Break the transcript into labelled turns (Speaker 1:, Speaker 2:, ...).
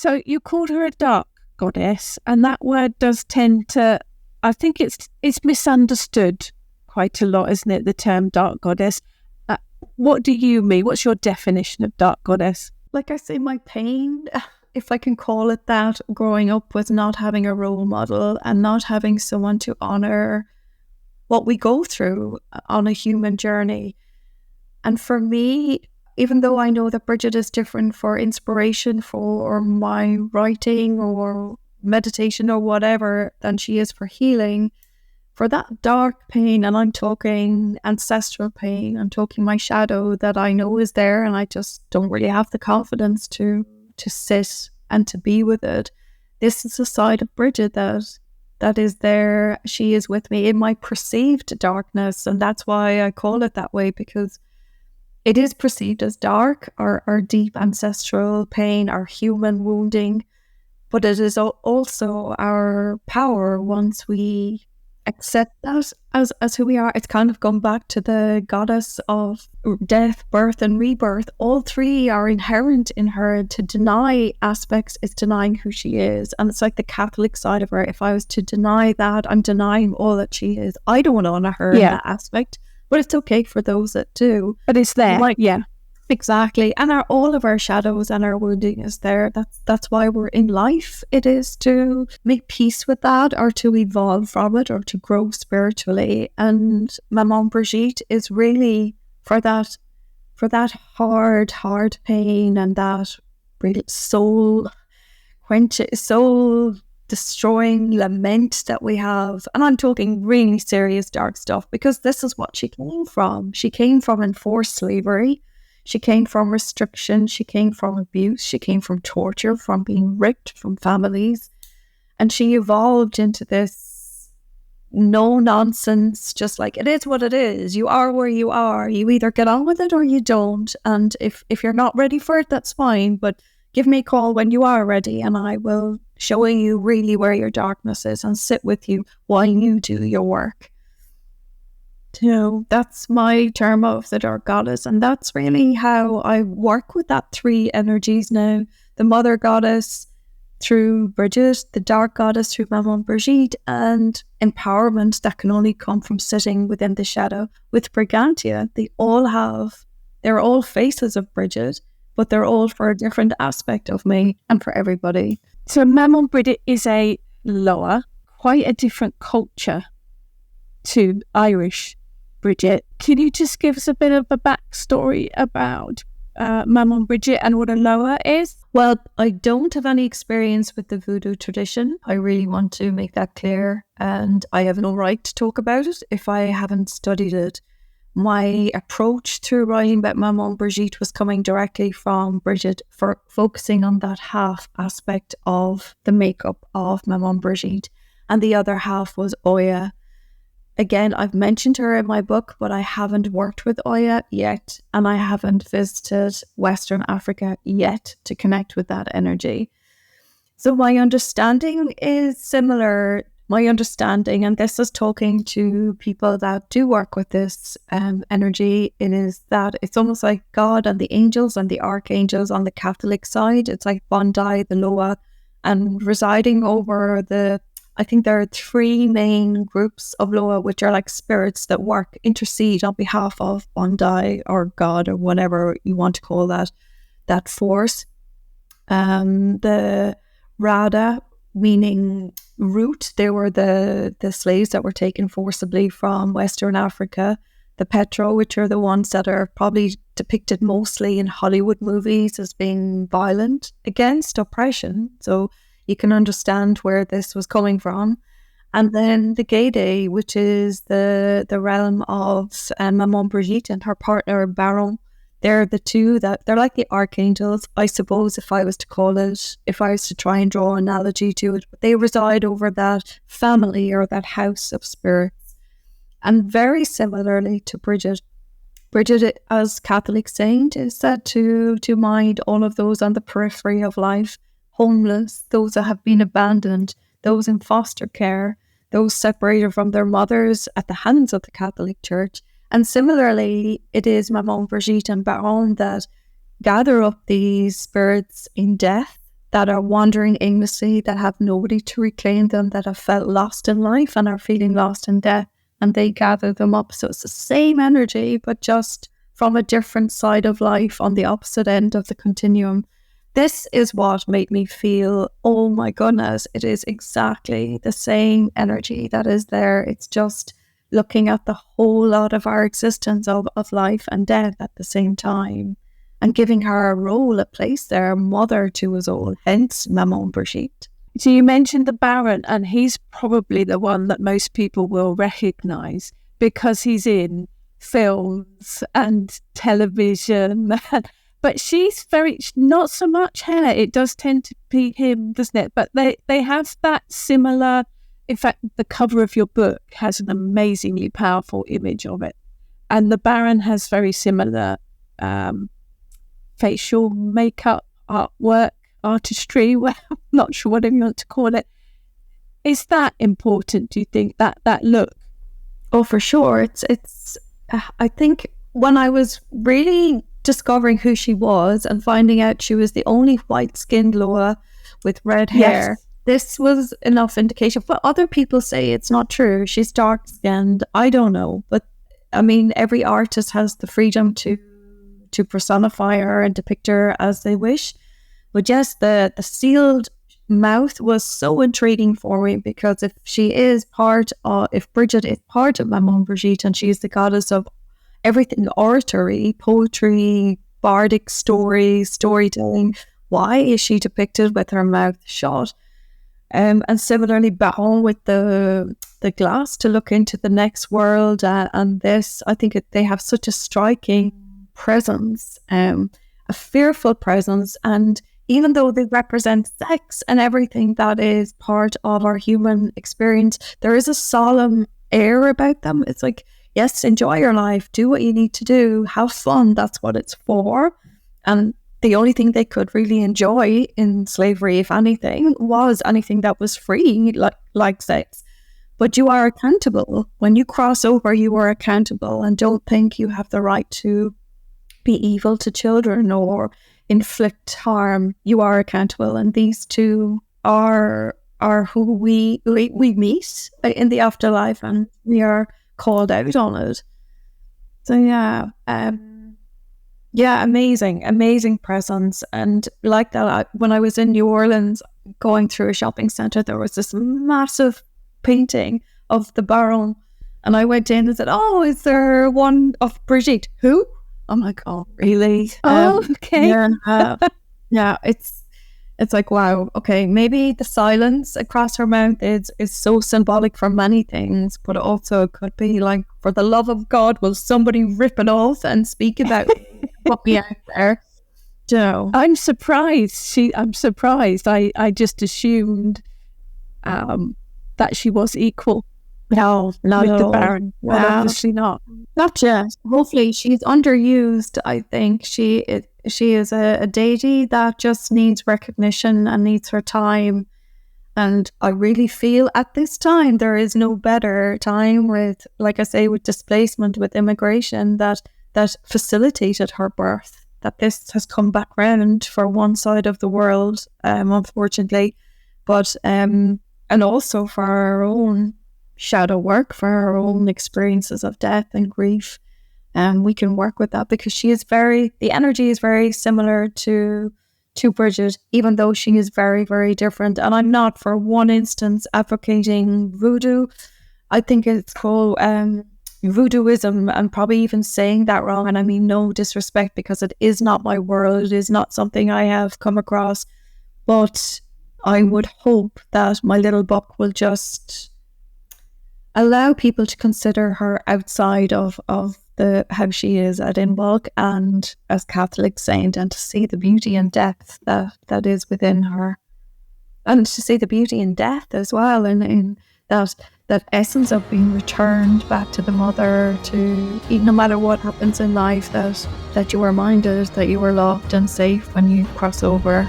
Speaker 1: So you called her a dark goddess, and that word does tend to, I think it's misunderstood quite a lot, isn't it, the term dark goddess? What do you mean? What's your definition of dark goddess?
Speaker 2: Like I say, my pain, if I can call it that, growing up was not having a role model and not having someone to honour what we go through on a human journey. And for me, even though I know that Brigitte is different for inspiration for my writing or meditation or whatever than she is for healing, for that dark pain, and I'm talking ancestral pain, I'm talking my shadow that I know is there and I just don't really have the confidence to sit and to be with it. This is a side of Brigitte that is there. She is with me in my perceived darkness, and that's why I call it that way, because it is perceived as dark, our deep ancestral pain, our human wounding, but it is also our power once we accept that as who we are. It's kind of gone back to the goddess of death, birth and rebirth. All three are inherent in her. To deny aspects is denying who she is. And it's like the Catholic side of her. If I was to deny that, I'm denying all that she is. I don't want to honour her in that aspect, but it's okay for those that do.
Speaker 1: But it's there.
Speaker 2: Exactly. And all of our shadows and our wounding is there. That's why we're in life. It is to make peace with that, or to evolve from it, or to grow spiritually. And Maman Brigitte is really for that hard pain and that real soul destroying lament that we have. And I'm talking really serious dark stuff, because this is what she came from. She came from enforced slavery. She came from restriction, she came from abuse, she came from torture, from being ripped from families. And she evolved into this no-nonsense, just like, it is what it is. You are where you are. You either get on with it or you don't. And if you're not ready for it, that's fine. But give me a call when you are ready, and I will show you really where your darkness is and sit with you while you do your work. So that's my term of the dark goddess, and that's really how I work with that three energies now. The mother goddess through Brigitte, the dark goddess through Maman Brigitte, and empowerment that can only come from sitting within the shadow with Brigantia. They're all faces of Brigitte, but they're all for a different aspect of me and for everybody.
Speaker 1: So Maman Brigitte is a lower, quite a different culture to Irish Brigitte. Can you just give us a bit of a backstory about Maman Brigitte and what a loa is?
Speaker 2: Well, I don't have any experience with the voodoo tradition. I really want to make that clear, and I have no right to talk about it if I haven't studied it. My approach to writing about Maman Brigitte was coming directly from Brigitte, for focusing on that half aspect of the makeup of Maman Brigitte, and the other half was Oya. Again, I've mentioned her in my book, but I haven't worked with Oya yet, and I haven't visited Western Africa yet to connect with that energy. So my understanding is similar. My understanding, and this is talking to people that do work with this energy, it is that it's almost like God and the angels and the archangels on the Catholic side. It's like Bondi, the Loa, and residing over I think there are three main groups of Loa, which are like spirits that intercede on behalf of Bondi or God or whatever you want to call that force. The Rada, meaning root, they were the slaves that were taken forcibly from Western Africa. The Petro, which are the ones that are probably depicted mostly in Hollywood movies as being violent against oppression. So you can understand where this was coming from. And then the Gede, which is the realm of Maman Brigitte and her partner Baron. They're the two they're like the archangels, I suppose, if I was to call it, if I was to try and draw an analogy to it. But they reside over that family or that house of spirits. And very similarly to Brigitte, as Catholic saint, is said to mind all of those on the periphery of life, homeless, those that have been abandoned, those in foster care, those separated from their mothers at the hands of the Catholic Church. And similarly, it is Maman Brigitte and Baron that gather up these spirits in death that are wandering aimlessly, that have nobody to reclaim them, that have felt lost in life and are feeling lost in death, and they gather them up. So it's the same energy, but just from a different side of life on the opposite end of the continuum. This is what made me feel, oh my goodness, it is exactly the same energy that is there. It's just looking at the whole lot of our existence of life and death at the same time, and giving her a role, a place there, mother to us all, hence Maman Brigitte.
Speaker 1: So you mentioned the Baron, and he's probably the one that most people will recognise because he's in films and television. But she's not so much hair. It does tend to be him, doesn't it? But they have that similar. In fact, the cover of your book has an amazingly powerful image of it. And the Baron has very similar facial makeup, artwork, artistry. Well, I'm not sure whatever you want to call it. Is that important, do you think, that look?
Speaker 2: Oh, for sure. It's. I think when I was really discovering who she was and finding out she was the only white-skinned Loa with red hair,
Speaker 1: yes,
Speaker 2: this was enough indication. But other people say it's not true. She's dark-skinned. I don't know. But, I mean, every artist has the freedom to personify her and depict her as they wish. But yes, the sealed mouth was so intriguing for me, because if Brigitte is part of Maman Brigitte, and she is the goddess of everything oratory, poetry, bardic storytelling, why is she depicted with her mouth shut? And similarly, Baron with the glass to look into the next world, and this, I think they have such a striking presence, a fearful presence, and even though they represent sex and everything that is part of our human experience, there is a solemn air about them. It's like, yes, enjoy your life, do what you need to do, have fun, that's what it's for. And the only thing they could really enjoy in slavery, if anything, was anything that was free, like sex. But you are accountable. When you cross over, you are accountable, and don't think you have the right to be evil to children or inflict harm. You are accountable, and these two are who we meet in the afterlife, and we are called out on it. So amazing presence. And like that, when I was in New Orleans going through a shopping centre, there was this massive painting of the Baron, and I went in and said, "Oh, is there one of Brigitte?" Who? I'm like, "Oh, really?"
Speaker 1: Oh, okay.
Speaker 2: Yeah, it's like, wow, okay, maybe the silence across her mouth is so symbolic for many things, but also it could be like, for the love of God, will somebody rip it off and speak about what we out there? So
Speaker 1: I'm surprised. I'm surprised. I just assumed that she was equal.
Speaker 2: No,
Speaker 1: with the Baron. Well, obviously not.
Speaker 2: Not just. Hopefully, she's underused. I think she is a deity that just needs recognition and needs her time. And I really feel at this time there is no better time with, like I say, with displacement, with immigration, that facilitated her birth. That this has come back round for one side of the world, unfortunately, but and also for our own shadow work, for our own experiences of death and grief. And we can work with that, because the energy is very similar to Brigitte, even though she is very, very different. And I'm not for one instance advocating voodoo. I think it's called voodooism, and probably even saying that wrong. And I mean no disrespect, because it is not my world. It is not something I have come across. But I would hope that my little book will just allow people to consider her outside of how she is at Inbolg and as Catholic saint, and to see the beauty and depth that is within her, and to see the beauty and death as well, and in that essence of being returned back to the mother, to no matter what happens in life, that you are reminded that you are loved and safe when you cross over.